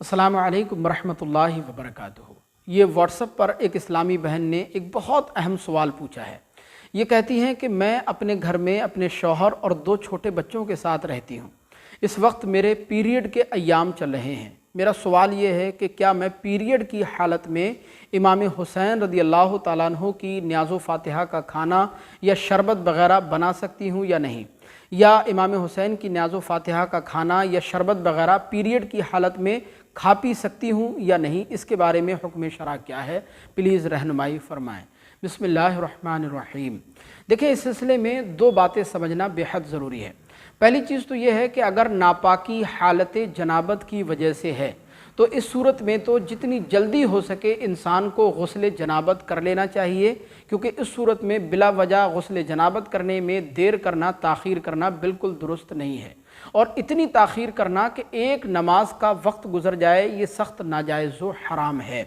अस्सलामु अलैकुम वरहमतुल्लाहि वबरकातुहू। ये व्हाट्सएप पर एक इस्लामी बहन ने एक बहुत अहम सवाल पूछा है। ये कहती हैं कि मैं अपने घर में अपने शौहर और 2 छोटे बच्चों के साथ रहती हूँ। इस वक्त मेरे पीरियड के अय्याम चल रहे हैं। मेरा सवाल ये है कि क्या मैं पीरियड की हालत में इमाम हुसैन रज़ी अल्लाह तआला अन्हु की न्याज़ो फ़ातिहा का खाना या शरबत वग़ैरह बना सकती हूँ या नहीं, या इमाम हुसैन की न्याज़ो फ़ातिहा का खाना या शरबत वग़ैरह पीरियड की हालत में खा पी सकती हूँ या नहीं, इसके बारे में हुक्म शरअ क्या है, प्लीज़ रहनुमाई फ़रमाएँ। बिस्मिल्लाहिर्रहमानिर्रहीम। देखिए, इस सिलसिले में 2 बातें समझना बेहद ज़रूरी है। पहली चीज़ तो ये है कि अगर नापाकी हालत जनाबत की वजह से है तो इस सूरत में तो जितनी जल्दी हो सके इंसान को गुस्ल जनाबत कर लेना चाहिए, क्योंकि इस सूरत में बिला वजह गुस्ल जनाबत करने में देर करना, ताख़ीर करना बिल्कुल दुरुस्त नहीं है। और इतनी ताख़ीर करना कि एक नमाज का वक्त गुज़र जाए, ये सख्त नाजायज़ व हराम है।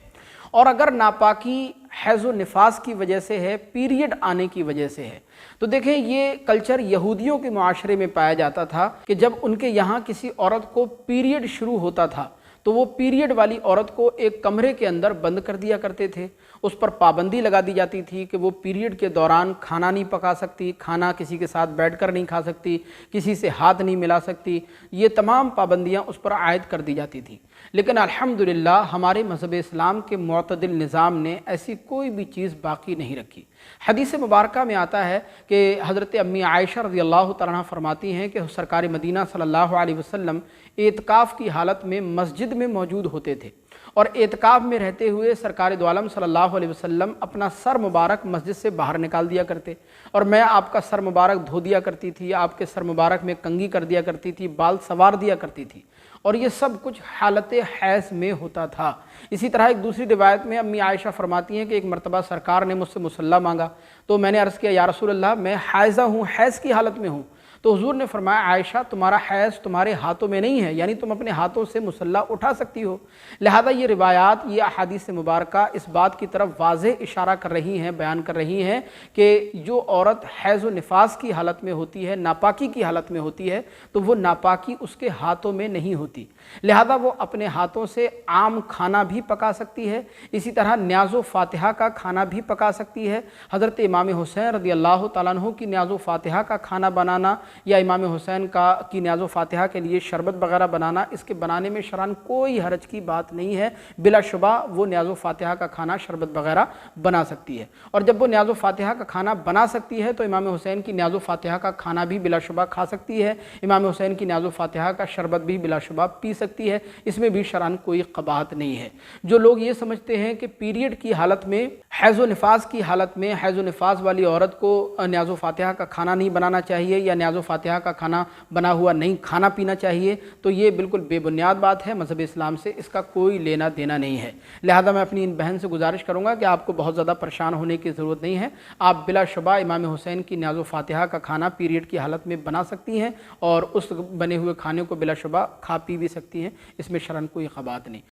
और अगर नापाकी हैज़ व निफास की वजह से है, पीरियड आने की वजह से है, तो देखें ये कल्चर यहूदियों के मुआशरे में पाया जाता था कि जब उनके यहाँ किसी औरत को पीरियड शुरू होता था तो वो पीरियड वाली औरत को एक कमरे के अंदर बंद कर दिया करते थे। उस पर पाबंदी लगा दी जाती थी कि वो पीरियड के दौरान खाना नहीं पका सकती, खाना किसी के साथ बैठकर नहीं खा सकती, किसी से हाथ नहीं मिला सकती। ये तमाम पाबंदियां उस पर आयद कर दी जाती थी। लेकिन अल्हम्दुलिल्लाह हमारे मज़हब इस्लाम के मुअतदिल निज़ाम ने ऐसी कोई भी चीज़ बाकी नहीं रखी। हदीस मुबारका में आता है कि हज़रत अम्मी आयशा रज़ियल्लाहु तआला अन्हा फरमाती हैं कि सरकार मदीना सल्लल्लाहु अलैहि वसल्लम एतकाफ़ की हालत में मस्जिद में मौजूद होते थे, और एतकाफ़ में रहते हुए सरकार दो आलम सल्लल्लाहु अलैहि वसल्लम अपना सर मुबारक मस्जिद से बाहर निकाल दिया करते, और मैं आपका सर मुबारक धो दिया करती थी, आपके सर मुबारक में कंघी कर दिया करती थी, बाल संवार दिया करती थी, और ये सब कुछ हालत हैज़ में होता था। इसी तरह एक दूसरी रिवायत में अम्मी आयशा फरमाती हैं कि एक मरतबा सरकार ने मुझसे मुसल्ला मांगा तो मैंने अर्ज़ किया, या रसूल अल्लाह, मैं हाइज़ा हूँ, हैज़ की हालत में हूँ। तो हुज़ूर ने फरमाया, आयशा, तुम्हारा हैज़ तुम्हारे हाथों में नहीं है, यानी तुम अपने हाथों से मुसल्ला उठा सकती हो। लिहाजा ये रिवायात, ये अहादीस मुबारका इस बात की तरफ वाज़ेह इशारा कर रही हैं, बयान कर रही हैं कि जो औरत हैज़ व निफास की हालत में होती है, नापाकी की हालत में होती है, तो वो नापाकी उसके हाथों में नहीं होती। लिहाजा वो अपने हाथों से आम खाना भी पका सकती है, इसी तरह न्याज़ो फ़ातिहा का खाना भी पका सकती है। हज़रत इमाम हुसैन रज़ी अल्लाह तआला अन्हु की न्याज़ो फ़ातिहा का खाना बनाना या इमाम हुसैन की न्याज़ो फ़ातिहा के लिए शरबत वग़ैरह बनाना, इसके बनाने में शरअन कोई हरज की बात नहीं है। बिलाशुबा वो न्याज़ो फ़ातिहा का खाना, शरबत वग़ैरह बना सकती है। और जब वो न्याज़ो फ़ातिहा का खाना बना सकती है तो इमाम हुसैन की न्याज़ो फ़ातिहा का खाना भी बिलाशुबा खा सकती है, इमाम हुसैन की न्याज़ो फ़ातिहा का शरबत भी बिलाशुबा पी सकती है। इसमें भी शरअन कोई क़बाहत नहीं है। जो लोग ये समझते हैं कि पीरियड की हालत में, हैज़ व निफास की हालत में, हैज़ व निफास वाली औरत को न्याज़ो फ़ातिहा का खाना नहीं बनाना चाहिए या न्याज़ो फ़ातिहा का खाना बना हुआ नहीं खाना पीना चाहिए, तो ये बिल्कुल बेबुनियाद बात है। मज़हब इस्लाम से इसका कोई लेना देना नहीं है। लिहाजा मैं अपनी इन बहन से गुजारिश करूँगा कि आपको बहुत ज़्यादा परेशान होने की ज़रूरत नहीं है। आप बिलाशुबा इमाम हुसैन की न्याज़ो फ़ातिहा का खाना पीरियड की हालत में बना सकती हैं और उस बने हुए खाने को बिलाशुबा खा पी भी सकती हैं। इसमें शरअन कोई क़बाहत नहीं।